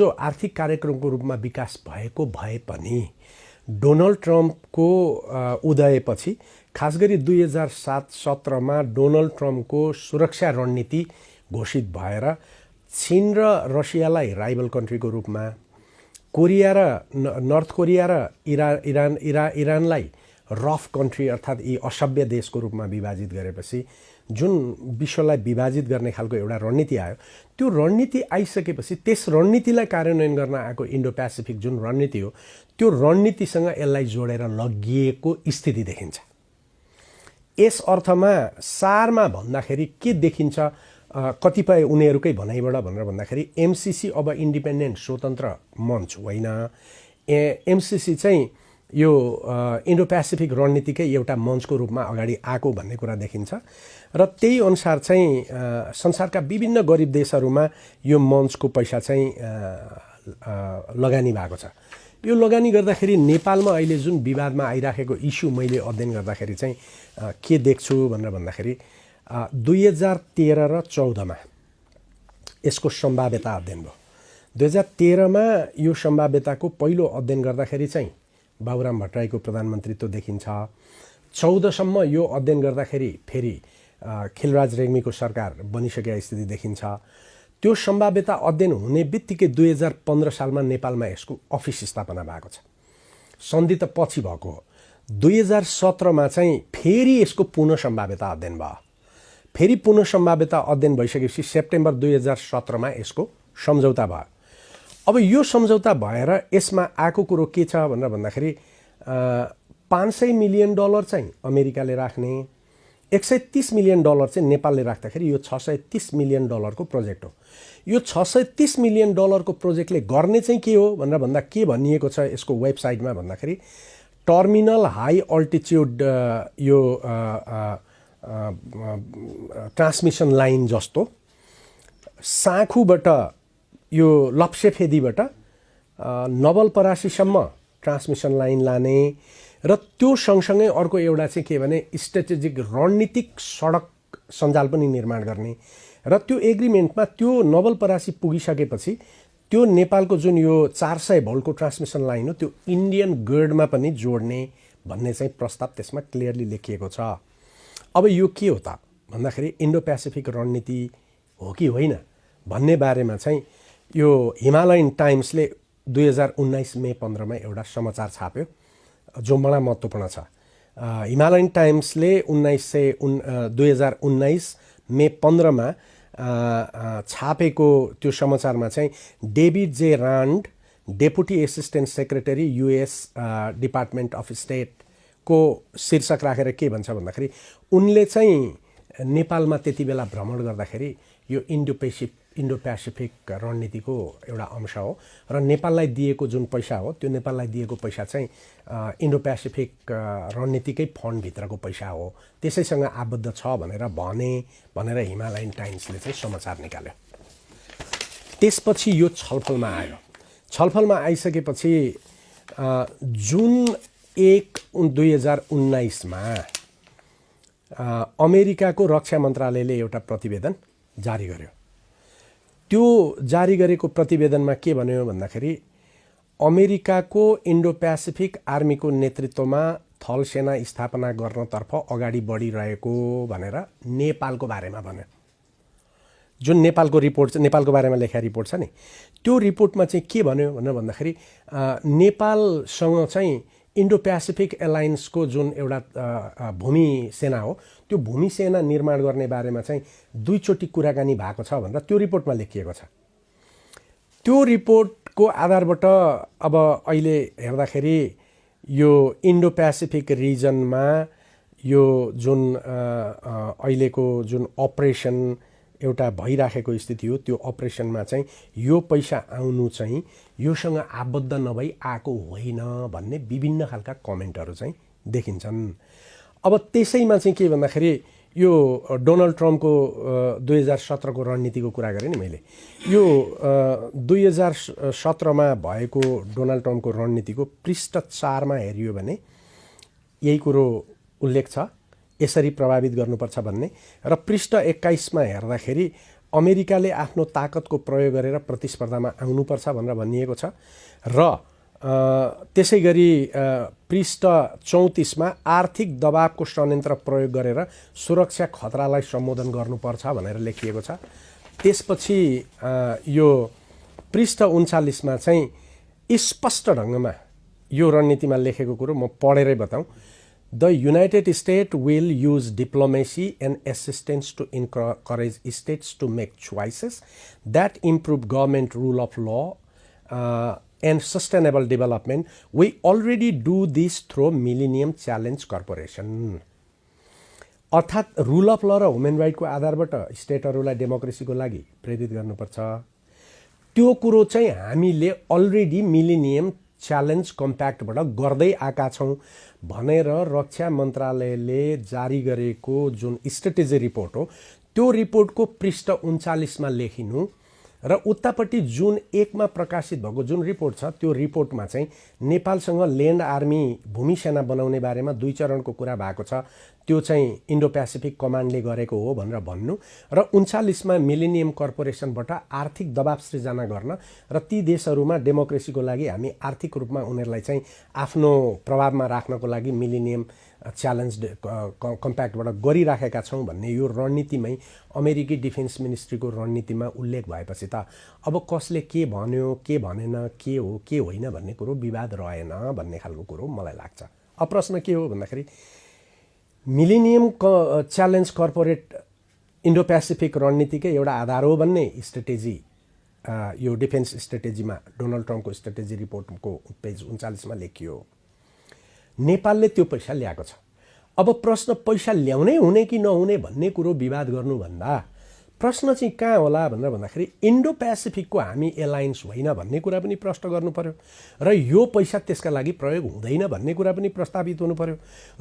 जो आर्थिक कार्यक्रमको रूपमा विकास भएको भए पनि डोनाल्ड ट्रम्पको उदयपछि खास गरी 2007-17 डोनाल्ड ट्रम्पको सुरक्षा रणनीति घोषित भएर चीन र रसियालाई राइभल कन्ट्रीको रूपमा, कोरिया र नर्थ कोरिया र इरानलाई रफ कन्ट्री अर्थात् यी असभ्य देशको रूपमा विभाजित गरेपछि जुन विश्वलाई विभाजित गर्ने खालको एउटा रणनीति आयो, त्यो रणनीति आइसकेपछि त्यस रणनीतिलाई कार्यान्वयन गर्न आएको इन्डो पेसिफिक जुन रणनीति हो त्यो रणनीतिसँग यसलाई जोडेर लगिएको स्थिति देखिन्छ। यस अर्थमा सारमा भन्दाखेरि के देखिन्छ, कतिपय उनीहरूकै भनाइबाट भनेर भन्दाखेरि एमसिसी अब इन्डिपेन्डेन्ट स्वतन्त्र मञ्च होइन, एमसिसी चाहिँ यो इन्डो पेसिफिक रणनीतिकै एउटा मञ्चको रूपमा अगाडि आएको भन्ने कुरा देखिन्छ र त्यही अनुसार चाहिँ संसारका विभिन्न गरिब देशहरूमा यो मञ्चको पैसा चाहिँ लगानी भएको छ। यो लगानी गर्दाखेरि नेपालमा अहिले जुन विवादमा आइराखेको इस्यु मैले अध्ययन गर्दाखेरि चाहिँ के देख्छु भनेर भन्दाखेरि 2013 र 14मा यसको सम्भाव्यता अध्ययन भयो। 2013मा यो सम्भाव्यताको पहिलो अध्ययन गर्दाखेरि चाहिँ बाबुराम भट्टराईको प्रधानमन्त्रीत्व देखिन्छ। 14सम्म यो अध्ययन गर्दाखेरि फेरि खिलराज रेग्मीको सरकार बनिसकेका स्थिति देखिन्छ। त्यो सम्भाव्यता अध्ययन हुने बित्तिकै 2015 सालमा नेपालमा यसको अफिस स्थापना भएको छ। सन्धि त पछि भएको हो। 2017मा चाहिँ फेरि यसको पुनः सम्भाव्यता अध्ययन भयो। फेरि पुनः सम्भाव्यता अध्ययन भइसकेपछि सेप्टेम्बर 2017मा यसको सम्झौता भयो। अब यो सम्झौता भएर यसमा आएको कुरो के छ भनेर भन्दाखेरि $500 मिलियन चाहिँ अमेरिकाले राख्ने, $130 मिलियन चाहिँ नेपालले राख्दाखेरि यो $630 मिलियन को प्रोजेक्ट हो। यो $630 मिलियन को प्रोजेक्टले गर्ने चाहिँ के हो भनेर भन्दा के भनिएको छ यसको वेबसाइटमा भन्दाखेरि टर्मिनल हाई अल्टिट्युड यो ट्रान्समिसन लाइन जस्तो साँखुबाट यो लप्सेफेदीबाट नवलपरासीसम्म ट्रान्समिसन लाइन लाने र त्यो सँगसँगै अर्को एउटा चाहिँ के भने स्ट्रेटेजिक रणनीतिक सडक सञ्जाल पनि निर्माण गर्ने र त्यो एग्रिमेन्टमा त्यो नवलपरासी पुगिसकेपछि त्यो नेपालको जुन यो 400 भोल्टको ट्रान्समिसन लाइन हो त्यो इन्डियन ग्रिडमा पनि जोड्ने भन्ने चाहिँ प्रस्ताव त्यसमा क्लियरली लेखिएको छ। अब यो के हो त भन्दाखेरि इन्डो पेसिफिक रणनीति हो कि होइन भन्ने बारेमा चाहिँ यो हिमालयन टाइम्सले 2019 मे 15मा एउटा समाचार छाप्यो जो मलाई महत्त्वपूर्ण छ। हिमालयन टाइम्सले 2019 मे 15मा छापेको त्यो समाचारमा चाहिँ David J Rand deputy assistant secretary US department of स्टेटको शीर्षक राखेर के भन्छ भन्दाखेरि उनले चाहिँ नेपालमा त्यति बेला भ्रमण गर्दाखेरि यो इन्डो पेसिफिक रणनीतिको एउटा अंश हो र नेपाललाई दिएको जुन पैसा हो त्यो नेपाललाई दिएको पैसा चाहिँ इन्डो पेसिफिक रणनीतिकै फन्डभित्रको पैसा हो, त्यसैसँग आबद्ध छ भनेर हिमालयन टाइम्सले चाहिँ समाचार निकाल्यो। त्यसपछि यो छलफलमा आयो। छलफलमा आइसकेपछि जुन 1 2019मा अमेरिकाको रक्षा मन्त्रालयले एउटा प्रतिवेदन जारी गर्यो। त्यो जारी गरेको प्रतिवेदनमा के भन्यो भन्दाखेरि अमेरिकाको इन्डो पेसिफिक आर्मीको नेतृत्वमा थल सेना स्थापना गर्नतर्फ अगाडि बढिरहेको भनेर नेपालको बारेमा भन्यो। जुन नेपालको रिपोर्ट नेपालको बारेमा लेखेको रिपोर्ट छ नि त्यो रिपोर्टमा चाहिँ के भन्यो भनेर भन्दाखेरि नेपालसँग चाहिँ इन्डो पेसिफिक एलायन्सको जुन एउटा भूमि सेना हो त्यो भूमि सेना निर्माण गर्ने बारेमा चाहिँ दुईचोटि कुराकानी भएको छ भनेर त्यो रिपोर्टमा लेखिएको छ। त्यो रिपोर्टको आधारबाट अब अहिले हेर्दाखेरि यो इन्डो पेसिफिक रिजनमा यो जुन अहिलेको जुन अपरेसन एउटा भइराखेको स्थिति हो त्यो अपरेसनमा चाहिँ यो पैसा आउनु चाहिँ योसँग आबद्ध नभई आएको होइन भन्ने विभिन्न खालका कमेन्टहरू चाहिँ देखिन्छन्। अब त्यसैमा चाहिँ के भन्दाखेरि यो डोनाल्ड ट्रम्पको 2017को रणनीतिको कुरा गरेँ नि मैले, यो 2017मा भएको डोनाल्ड ट्रम्पको रणनीतिको पृष्ठ 4मा हेरियो भने यही कुरो उल्लेख छ, यसरी प्रभावित गर्नुपर्छ भन्ने, र पृष्ठ 21मा हेर्दाखेरि अमेरिकाले आफ्नो ताकतको प्रयोग गरेर प्रतिस्पर्धामा आउनुपर्छ भनेर भनिएको छ र त्यसै गरी पृष्ठ 34 मा आर्थिक दबावको संयन्त्र प्रयोग गरेर सुरक्षा खतरालाई सम्बोधन गर्नुपर्छ भनेर लेखिएको छ। त्यसपछि यो पृष्ठ 39 मा चाहिँ स्पष्ट ढङ्गमा यो रणनीतिमा लेखेको कुरो म पढेरै बताउँ। The United States will use diplomacy and assistance to encourage states to make choices that improve government rule of law and sustainable development. We already do this through Millennium Challenge Corporation. अर्थात् rule of ल र human राइटको आधारबाट स्टेटहरूलाई डेमोक्रेसीको लागि प्रेरित गर्नुपर्छ। त्यो कुरो चाहिँ हामीले अलरेडी मिलेनियम च्यालेन्ज कम्प्याक्टबाट गर्दै आएका छौँ भनेर रक्षा मन्त्रालयले जारी गरेको जुन स्ट्रेटेजी रिपोर्ट हो त्यो रिपोर्टको पृष्ठ 39 मा लेखिनु र उतापट्टि जुन 1 मा प्रकाशित भएको जुन रिपोर्ट छ त्यो रिपोर्टमा चाहिँ नेपालसँग ल्यान्ड आर्मी भूमि सेना बनाउने बारेमा 2 चरणको कुरा भएको छ। त्यो चाहिँ इन्डो पेसिफिक कमान्डले गरेको हो भनेर भन्नु र 39 मा मिलेनियम कर्पोरेसनबाट आर्थिक दबाव सृजना गर्न र ती देशहरूमा डेमोक्रेसीको लागि हामी आर्थिक रूपमा उनीहरूलाई चाहिँ आफ्नो प्रभावमा राख्नको लागि मिलेनियम च्यालेन्ज कम्प्याक्टबाट गरिराखेका छौँ भन्ने यो रणनीतिमै अमेरिकी डिफेन्स मिनिस्ट्रीको रणनीतिमा उल्लेख भएपछि त अब कसले के भन्यो के भनेन के हो के होइन भन्ने कुरो विवाद रहेन भन्ने खालको कुरो मलाई लाग्छ। अब प्रश्न के हो भन्दाखेरि millennium challenge corporate Indo Pacific रणनीतिकै एउटा आधार हो भन्ने स्ट्रेटेजी यो डिफेन्स स्ट्रेटेजीमा डोनाल्ड ट्रम्पको स्ट्रेटेजी रिपोर्टको पेज 39 मा लेखियो। नेपालले त्यो पैसा ल्याएको छ। अब प्रश्न पैसा ल्याउनै हुने कि नहुने भन्ने कुरो विवाद गर्नुभन्दा प्रश्न चाहिँ कहाँ होला भनेर भन्दाखेरि इन्डो पेसिफिकको हामी एलायन्स होइन भन्ने कुरा पनि प्रश्न गर्नु पर्यो र यो पैसा त्यसका लागि प्रयोग हुँदैन भन्ने कुरा पनि प्रस्तावित हुनु पर्यो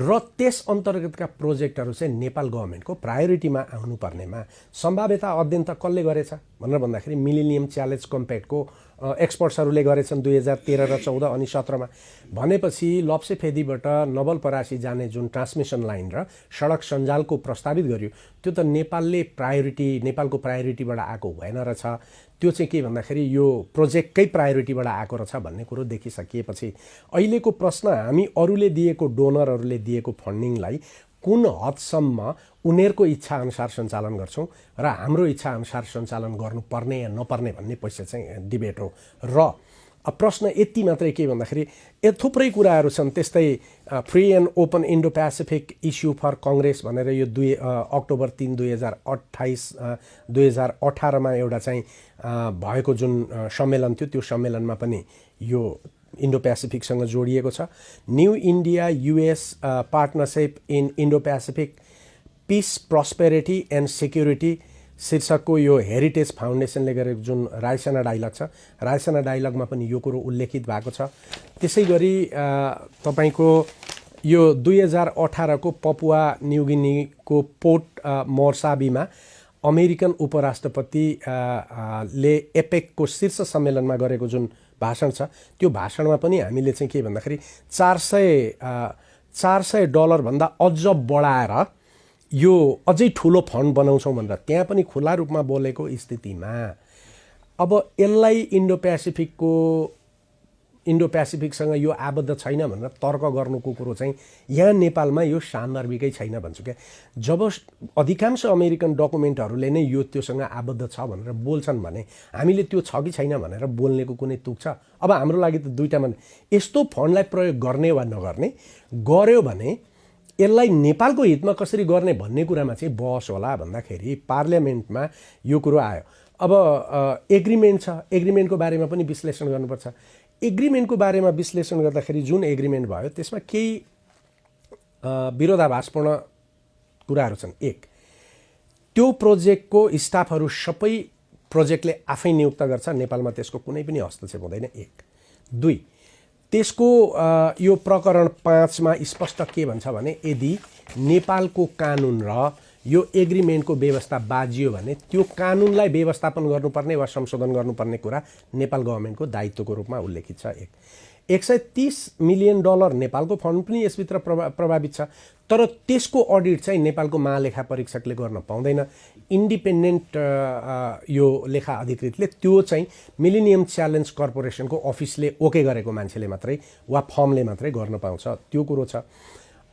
र त्यस अन्तर्गतका प्रोजेक्टहरू चाहिँ नेपाल गभर्नमेन्टको प्रायोरिटीमा आउनुपर्नेमा सम्भाव्यता अध्ययन त कसले गरेछ भनेर भन्दाखेरि मिलेनियम च्यालेन्ज कम्प्याक्टको एक्सपर्ट्सहरूले गरेछन् 2013 र 14 अनि 17 मा। भनेपछि लप्सेफेदीबाट नवलपरासी जाने जुन ट्रान्समिसन लाइन र सडक सञ्जालको प्रस्तावित गर्यो त्यो त नेपालको प्रायोरिटीबाट आएको भएन रहेछ। त्यो चाहिँ के भन्दाखेरि यो प्रोजेक्टकै प्रायोरिटीबाट आएको रहेछ भन्ने कुरो देखिसकिएपछि अहिलेको प्रश्न हामी अरूले दिएको डोनरहरूले दिएको फन्डिङलाई कुन हदसम्म उनीहरूको इच्छा अनुसार सञ्चालन गर्छौँ र हाम्रो इच्छा अनुसार सञ्चालन गर्नुपर्ने या नपर्ने भन्ने पैसा चाहिँ डिबेट हो। र प्रश्न यति मात्रै के भन्दाखेरि थुप्रै कुराहरू छन्। त्यस्तै free and open Indo Pacific issue for Congress भनेर यो अक्टोबर 3 2018 मा एउटा चाहिँ भएको जुन सम्मेलन थियो त्यो सम्मेलनमा पनि यो इन्डो पेसिफिकसँग जोडिएको छ। New India US partnership in Indo Pacific peace prosperity and security शीर्षकको यो हेरिटेज फाउन्डेसनले गरेको जुन रायसेना डायलग छ रायसेना डायलगमा पनि यो कुरो उल्लेखित भएको छ। त्यसै गरी तपाईको यो 2018 को पपुवा न्युगिनीको पोर्ट मोर्साबीमा अमेरिकन उपराष्ट्रपति ले एपेकको शीर्ष सम्मेलनमा गरेको जुन भाषण छ त्यो भाषणमा पनि हामीले चाहिँ के भन्दाखेरि $400 भन्दा अझ बढाएर यो अझै ठुलो फन्ड बनाउँछौँ भनेर त्यहाँ पनि खुला रूपमा बोलेको स्थितिमा अब यसलाई इन्डो पेसिफिकसँग यो आबद्ध छैन भनेर तर्क गर्नुको कुरो चाहिँ यहाँ नेपालमा यो सान्दर्भिकै छैन भन्छु क्या। जब अधिकांश अमेरिकन डकुमेन्टहरूले नै यो त्योसँग आबद्ध छ भनेर बोल्छन् भने हामीले त्यो छ कि छैन भनेर बोल्नेको कुनै तुक छ। अब हाम्रो लागि त दुईटामा यस्तो फन्डलाई प्रयोग गर्ने वा नगर्ने गर्यो भने यसलाई नेपालको हितमा कसरी गर्ने भन्ने कुरामा चाहिँ बहस होला भन्दाखेरि पार्लियामेन्टमा यो कुरो आयो। अब एग्रिमेन्ट छ, एग्रिमेन्टको बारेमा पनि विश्लेषण गर्नुपर्छ। एग्रिमेन्टको बारेमा विश्लेषण गर्दाखेरि जुन एग्रिमेन्ट भयो त्यसमा केही विरोधाभासपूर्ण कुराहरू छन्। एक, त्यो प्रोजेक्टको स्टाफहरू सबै प्रोजेक्टले आफै नियुक्त गर्छ, नेपालमा त्यसको कुनै पनि हस्तक्षेप हुँदैन। एक। दुई, त्यसको यो प्रकरण 5 मा स्पष्ट के भन्छ भने यदि नेपालको कानुन र यो एग्रिमेन्टको व्यवस्था बाजियो भने त्यो कानुनलाई व्यवस्थापन गर्नुपर्ने वा संशोधन गर्नुपर्ने कुरा नेपाल गभर्मेन्टको दायित्वको रूपमा उल्लेखित छ। 130 मिलियन डलर नेपालको फन्ड पनि यसभित्र प्रभावित छ, तर त्यसको अडिट चाहिँ नेपालको महालेखा परीक्षकले गर्न पाउँदैन। इन्डिपेन्डेन्ट यो लेखा अधिकृतले त्यो चाहिँ मिलेनियम च्यालेन्ज कर्पोरेसनको अफिसले ओके गरेको मान्छेले मात्रै वा फर्मले मात्रै गर्न पाउँछ, त्यो कुरो छ।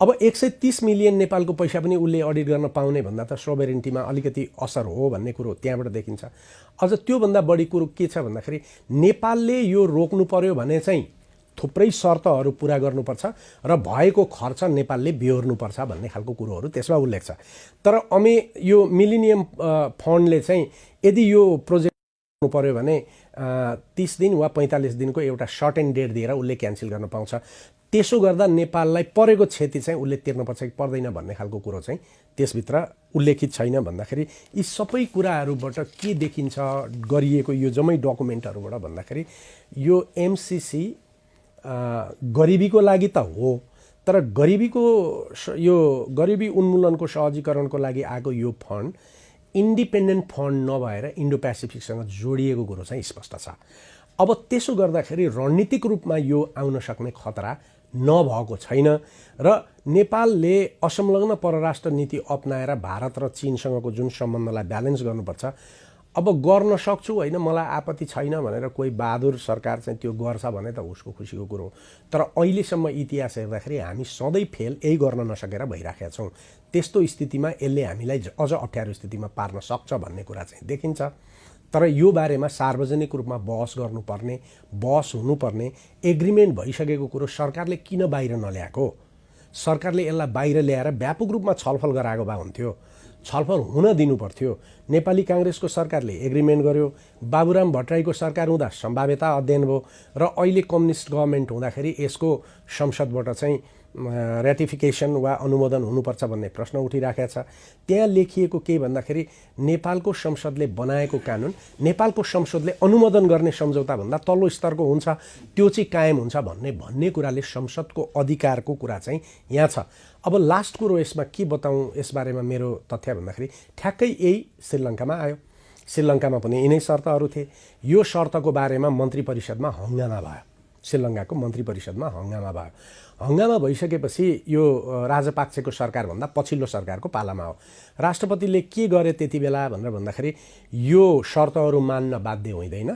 अब 130 मिलियन नेपालको पैसा पनि उसले अडिट गर्न पाउने भन्दा त सोभरेन्टीमा अलिकति असर हो भन्ने कुरो त्यहाँबाट देखिन्छ। अझ त्योभन्दा बढी कुरो के छ भन्दाखेरि नेपालले यो रोक्नु पर्यो भने चाहिँ थुप्रै शर्तहरू पुरा गर्नुपर्छ र भएको खर्च नेपालले बेहोर्नुपर्छ भन्ने खालको कुरोहरू त्यसमा उल्लेख छ। तर यो मिलेनियम फन्डले चाहिँ यदि यो प्रोजेक्ट गर्नु पर्यो भने 30 दिन वा 45 दिनको एउटा सर्ट एन्ड डेट दिएर उसले क्यान्सल गर्न पाउँछ। त्यसो गर्दा नेपाललाई परेको क्षति चाहिँ उसले तिर्नुपर्छ कि पर्दैन भन्ने खालको कुरो चाहिँ त्यसभित्र उल्लेखित छैन। भन्दाखेरि यी सबै कुराहरूबाट के देखिन्छ गरिएको यो जम्मै डकुमेन्टहरूबाट भन्दाखेरि यो एमसिसी गरिबीको लागि त हो, तर गरिबी उन्मूलनको सहजीकरणको लागि आएको यो फन्ड इन्डिपेन्डेन्ट फन्ड नभएर इन्डो पेसिफिकसँग जोडिएको कुरो चाहिँ स्पष्ट छ। अब त्यसो गर्दाखेरि रणनीतिक रूपमा यो आउन सक्ने खतरा नभएको छैन र नेपालले असंलग्न परराष्ट्र नीति अपनाएर भारत र चीनसँगको जुन सम्बन्धलाई ब्यालेन्स गर्नुपर्छ अब गर्न सक्छु होइन, मलाई आपत्ति छैन भनेर कोही बहादुर सरकार चाहिँ त्यो गर्छ भने त उसको खुसीको कुरो हो। तर अहिलेसम्म इतिहास हेर्दाखेरि हामी सधैँ फेल यही गर्न नसकेर भइराखेका छौँ। त्यस्तो स्थितिमा यसले हामीलाई अझ अप्ठ्यारो स्थितिमा पार्न सक्छ भन्ने कुरा चाहिँ देखिन्छ। तर यो बारेमा सार्वजनिक रूपमा बहस गर्नुपर्ने, बहस हुनुपर्ने, एग्रिमेन्ट भइसकेको कुरो सरकारले किन बाहिर नल्याएको? सरकारले यसलाई बाहिर ल्याएर व्यापक रूपमा छलफल गराएको भए हुन्थ्यो, छलफल हुन दिनु पर्थ्यो। नेपाली काङ्ग्रेसको सरकारले एग्रिमेन्ट गर्यो, बाबुराम भट्टराईको सरकार हुँदा सम्भाव्यता अध्ययन भयो र अहिले कम्युनिस्ट गभर्मेन्ट हुँदाखेरि यसको संसदबाट चाहिँ र्याटिफिकेसन वा अनुमोदन हुनुपर्छ भन्ने प्रश्न उठिराखेको छ। त्यहाँ लेखिएको के भन्दाखेरि नेपालको संसदले बनाएको कानुन नेपालको संसदले अनुमोदन गर्ने सम्झौताभन्दा तल्लो स्तरको हुन्छ, त्यो चाहिँ कायम हुन्छ भन्ने कुराले संसदको अधिकारको कुरा चाहिँ यहाँ छ। अब लास्ट कुरो यसमा के बताउँ यसबारेमा मेरो तथ्य भन्दाखेरि ठ्याक्कै यही श्रीलङ्कामा आयो। श्रीलङ्कामा पनि यिनै शर्तहरू थिए। यो शर्तको बारेमा मन्त्री परिषदमा हङ्गामा भयो, श्रीलङ्काको मन्त्री परिषदमा हङ्गामा भयो। हङ्गामा भइसकेपछि यो राजपाक्सेको सरकारभन्दा पछिल्लो सरकारको पालामा हो। राष्ट्रपतिले के गरे त्यति बेला भनेर भन्दाखेरि यो शर्तहरू मान्न बाध्य हुँदैन,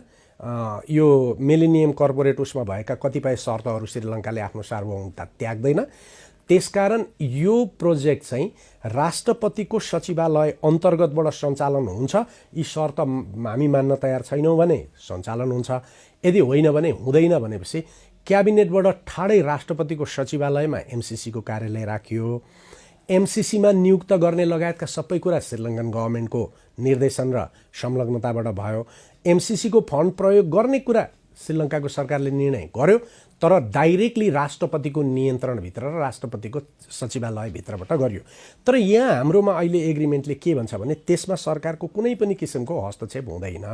यो मिलेनियम कर्पोरेट उसमा भएका कतिपय शर्तहरू श्रीलङ्काले आफ्नो सार्वभौमता त्याग्दैन, त्यसकारण यो प्रोजेक्ट चाहिँ राष्ट्रपतिको सचिवालय अन्तर्गतबाट सञ्चालन हुन्छ। यी शर्त हामी मान्न तयार छैनौँ भने सञ्चालन हुन्छ, यदि होइन भने हुँदैन भनेपछि क्याबिनेटबाट ठाडै राष्ट्रपतिको सचिवालयमा एमसिसीको कार्यालय राखियो। एमसिसीमा नियुक्त गर्ने लगायतका सबै कुरा श्रीलङ्कन गभर्मेन्टको निर्देशन र संलग्नताबाट भयो। एमसिसीको फन्ड प्रयोग गर्ने कुरा श्रीलङ्काको सरकारले निर्णय गर्यो, तर डाइरेक्टली राष्ट्रपतिको नियन्त्रणभित्र र राष्ट्रपतिको सचिवालयभित्रबाट गरियो। तर यहाँ हाम्रोमा अहिले एग्रिमेन्टले के भन्छ भने त्यसमा सरकारको कुनै पनि किसिमको हस्तक्षेप हुँदैन।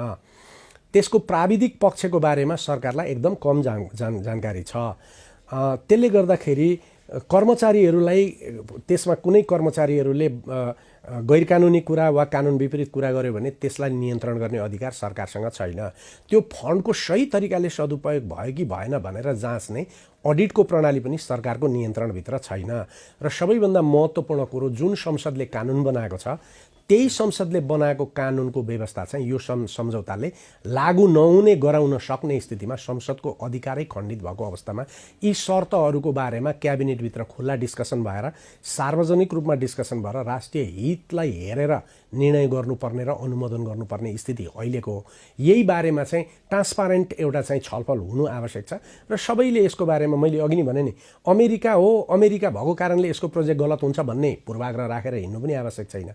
त्यसको प्राविधिक पक्षको बारेमा सरकारलाई एकदम कम जानकारी छ। त्यसले गर्दाखेरि कर्मचारीहरूलाई त्यसमा कुनै कर्मचारीहरूले गैरकानुनी कुरा वा कानुन विपरीत कुरा गर्यो भने त्यसलाई नियन्त्रण गर्ने अधिकार सरकारसँग छैन। त्यो फन्डको सही तरिकाले सदुपयोग भयो कि भएन भनेर जाँच्ने अडिटको प्रणाली पनि सरकारको नियन्त्रणभित्र छैन। र सबैभन्दा महत्त्वपूर्ण कुरो जुन संसदले कानुन बनाएको छ त्यही संसदले बनाएको कानुनको व्यवस्था चाहिँ यो सम्झौताले लागू नहुने गराउन सक्ने स्थितिमा संसदको अधिकारै खण्डित भएको अवस्थामा यी शर्तहरूको बारेमा क्याबिनेटभित्र खुल्ला डिस्कसन भएर सार्वजनिक रूपमा डिस्कसन भएर राष्ट्रिय हितलाई हेरेर निर्णय गर्नुपर्ने र अनुमोदन गर्नुपर्ने स्थिति अहिलेको हो। यही बारेमा चाहिँ ट्रान्सपारेन्ट एउटा चाहिँ छलफल हुनु आवश्यक छ र सबैले यसको बारेमा मैले अघि नै भने नि अमेरिका हो, अमेरिका भएको कारणले यसको प्रोजेक्ट गलत हुन्छ भन्ने पूर्वाग्रह राखेर हिँड्नु पनि आवश्यक छैन।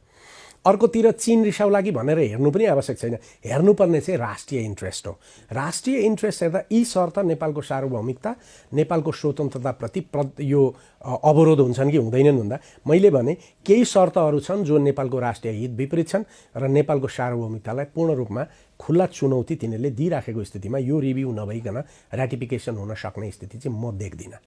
अर्कोतिर चीन रिसाउ लागि भनेर हेर्नु पनि आवश्यक छैन। हेर्नुपर्ने चाहिँ राष्ट्रिय इन्ट्रेस्ट हो। राष्ट्रिय इन्ट्रेस्ट हेर्दा यी शर्त नेपालको सार्वभौमिकता, नेपालको स्वतन्त्रताप्रति यो अवरोध हुन्छन् कि हुँदैनन् भन्दा मैले भने केही शर्तहरू छन् जो नेपालको राष्ट्रिय हित विपरीत छन् र नेपालको सार्वभौमिकतालाई पूर्ण रूपमा खुल्ला चुनौती तिनीहरूले दिइराखेको स्थितिमा यो रिभ्यू नभइकन र्याटिफिकेसन हुन सक्ने स्थिति चाहिँ म देख्दिनँ।